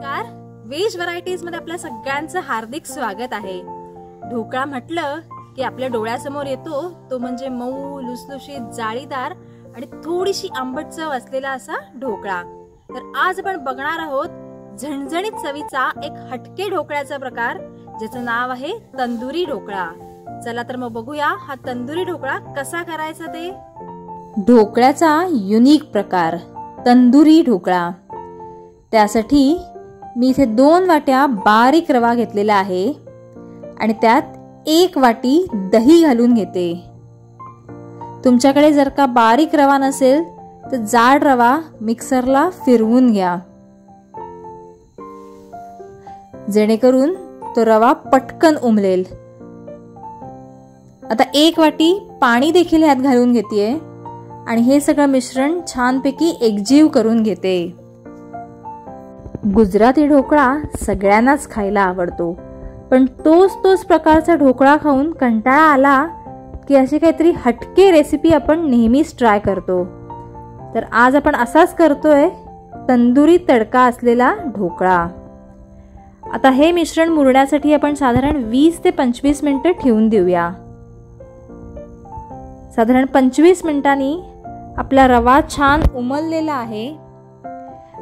नमस्कार, veg varieties मध्ये आपल्या सगळ्यांचं हार्दिक स्वागत आहे। ढोकळा म्हटलं की आपल्या डोळ्यासमोर येतो तो म्हणजे मऊ, लुसलुशीत, जाळीदार आणि थोडीशी आंबट चव असलेला असा ढोकळा। तर आज आपण बघणार आहोत झणझणीत चवीचा एक हटके ढोकळ्याचा प्रकार, ज्याचं नाव आहे तंदुरी ढोकळा। चला तर मग बघूया हा तंदुरी ढोकळा कसा करायचा ते। ढोकळ्याचा युनिक प्रकार तंदुरी ढोकळा। त्यासाठी मी इथे 2 वाट्या बारीक रवा घेतलेला आहे आणि त्यात 1 वाटी दही घालून घेते। तुमच्याकडे जर का बारीक रवा नसेल तर जाड रवा मिक्सरला फिरवून घ्या, जेणेकरून तो रवा पटकन उमलेल। आता 1 वाटी पाणी देखील ह्यात घालून घेतेय आणि हे सगळं मिश्रण छानपैकी एकजीव करून घेते। गुजराती ढोकळा सगळ्यांनाच खायला आवडतो, पण तोच प्रकारचा ढोकळा खाऊन कंटाळा आला की अशी काहीतरी हटके रेसिपी आपण नेहमीच ट्राय करतो। तर आज आपण असाच करतोय तंदुरी तडका असलेला ढोकळा। आता हे मिश्रण मुरण्यासाठी आपण साधारण 20 ते 25 मिनिटं ठेवून देऊया। साधारण 25 मिनिटांनी आपला रवा छान उमललेला आहे।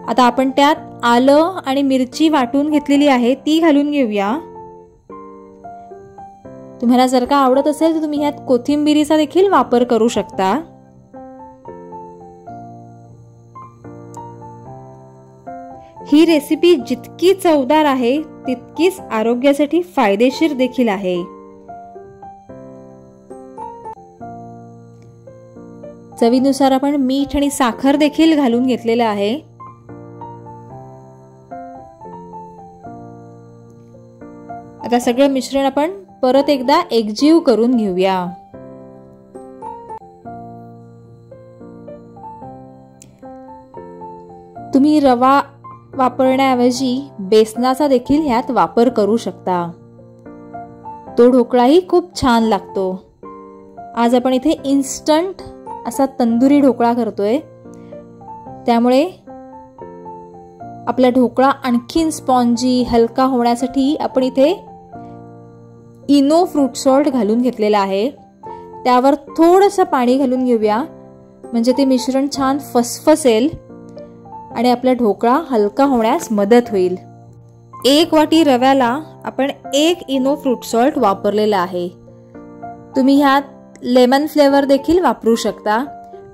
आता आपण त्यात आलं आणि मिरची वाटून घेतलेली आहे ती घालून घेऊया। तुम्हाला जर का आवडत असेल तर तुम्ही यात कोथिंबीरीचा देखील वापर करू शकता। ही रेसिपी जितकी चवदार आहे तितकीच आरोग्यासाठी फायदेशीर देखील आहे। चवीनुसार आपण मीठ आणि साखर देखील घालून घेतलेलं आहे। आता सगळं मिश्रण आपण परत एकदा एकजीव करून घेऊया। तुम्ही रवा वापरण्याऐवजी बेसनाचा देखील ह्यात वापर करू शकता, तो ढोकळाही खूप छान लागतो। आज आपण इथे इन्स्टंट असा तंदुरी ढोकळा करतोय, त्यामुळे आपला ढोकळा आणखीन स्पॉन्जी हलका होण्यासाठी आपण इथे इनो फ्रूट सॉल्ट घालून घेतलेला आहे। त्यावर थोडंसं पाणी घालून घेऊया, म्हणजे ते मिश्रण छान फसफसेल आणि आपला ढोकळा हलका होण्यास मदत होईल। 1 वाटी रव्याला आपण 1 इनो फ्रूट सॉल्ट वापरलेला आहे। तुम्ही ह्यात लेमन फ्लेवर देखील वापरू शकता,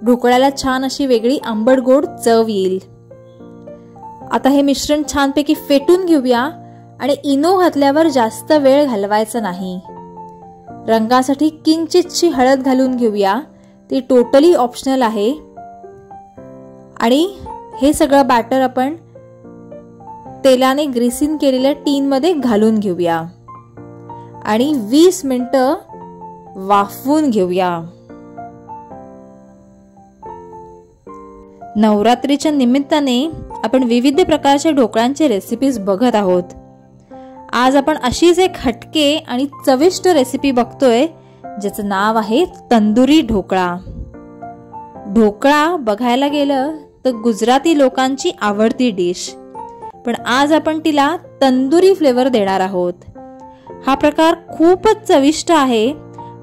ढोकळ्याला छान अशी वेगळी आंबट गोड चव येईल। आता हे मिश्रण छानपैकी फेटून घेऊया आणि इनो घातल्यावर जास्त वेळ घालवायचा नाही। रंगासाठी किंचितशी हळद घालून घेऊया, ती टोटली ऑप्शनल आहे। आणि हे सगळं बॅटर आपण तेलाने ग्रीसिंग केलेल्या टीन मध्ये घालून घेऊया आणि 20 मिनिटं वाफवून घेऊया। नवरात्रीच्या निमित्ताने आपण विविध प्रकारच्या ढोकळ्यांचे रेसिपीज बघत आहोत। आज आपण अशीच एक हटके आणि चविष्ट रेसिपी बघतोय, ज्याचं नाव आहे तंदुरी ढोकळा। ढोकळा बघायला गेलं तर गुजराती लोकांची आवडती डिश, पण आज आपण तिला तंदुरी फ्लेवर देणार आहोत। हा प्रकार खूपच चविष्ट आहे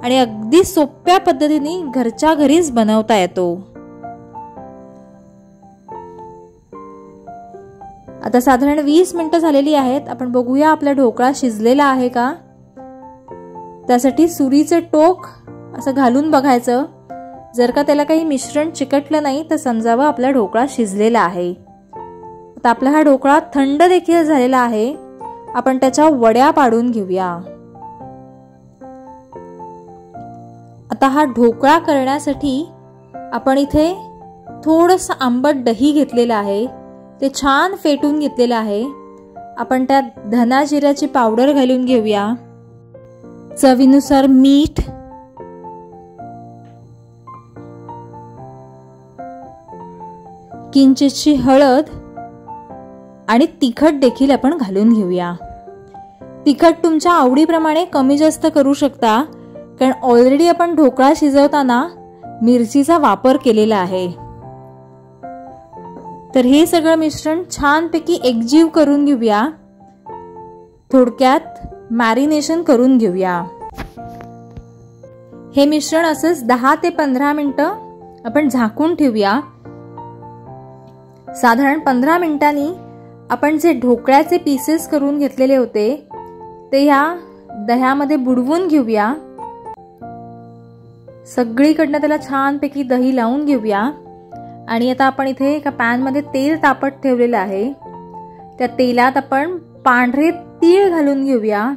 आणि अगदी सोप्या पद्धतीने घरच्या घरीच बनवता येतो। आता साधारण 20 मिनिटं झालेली आहेत। आपण बघूया आपला ढोकळा शिजलेला आहे का। त्यासाठी सुरीचे टोक असं घालून बघायचं, जर का त्याला काही मिश्रण चिकटलं नाही तर समजावं आपला ढोकळा शिजलेला आहे। आता आपला हा ढोकळा थंड देखील झालेला आहे, आपण त्याच्या वड्या पाडून घेऊया। आता हा ढोकळा करण्यासाठी आपण इथे थोडंसं आंबट दही घेतलेलं आहे, ते छान फेटून घेतलेलं आहे। आपण त्यात धना जिऱ्याची पावडर घालून घेऊया, चवीनुसार मीठ, किंचितशी हळद आणि तिखट देखील आपण घालून घेऊया। तिखट तुमच्या आवडीप्रमाणे कमी जास्त करू शकता, कारण ऑलरेडी आपण ढोकळा शिजवताना मिरचीचा वापर केलेला आहे। तर हे सगळं मिश्रण छानपैकी एकजीव करून घेऊया. थोडक्यात मॅरिनेशन करून घेऊया. हे मिश्रण असंच 10 ते 15 मिनिटं आपण झाकून ठेवूया. साधारण 15 मिनिटांनी आपण जे ढोकळ्याचे पीसेस करून घेतलेले होते ते ह्या दह्यामध्ये बुडवून घेऊया. सगळीकडनं त्याला छानपैकी दही लावून घेऊया. आणि आता आपण इथे एका पॅनमध्ये तेल तापत ठेवलेलं आहे. त्या तेलात आपण पांढरे तीळ घालून घेऊया.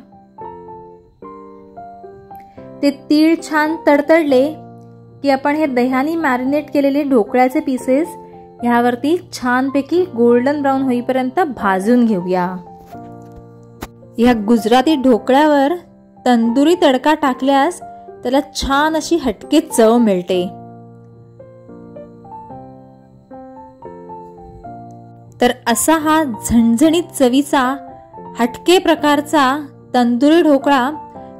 ते तीळ छान तडतडले की आपण हे दह्याने मॅरिनेट केलेले ढोकळ्याचे पीसेस ह्यावरती छानपैकी गोल्डन ब्राऊन होईपर्यंत भाजून घेऊया. या गुजराती ढोकळ्यावर तंदुरी तडका टाकल्यास त्याला छान अशी हटके चव मिळते. तर असा हा झणझणीत चवीचा हटके प्रकारचा तंदुरी ढोकळा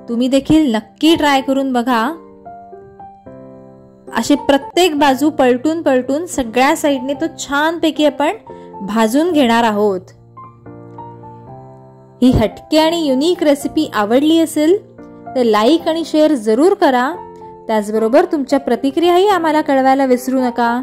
तुम्ही देखील नक्की ट्राय करून बघा. असे प्रत्येक बाजू पलटून पलटून सगळ्या साईडने तो छानपैकी आपण भाजून घेणार आहोत. ही हटके आणि युनिक रेसिपी आवडली असेल तर लाईक आणि शेअर जरूर करा. त्याचबरोबर तुमच्या प्रतिक्रियाही आम्हाला कळवायला विसरू नका.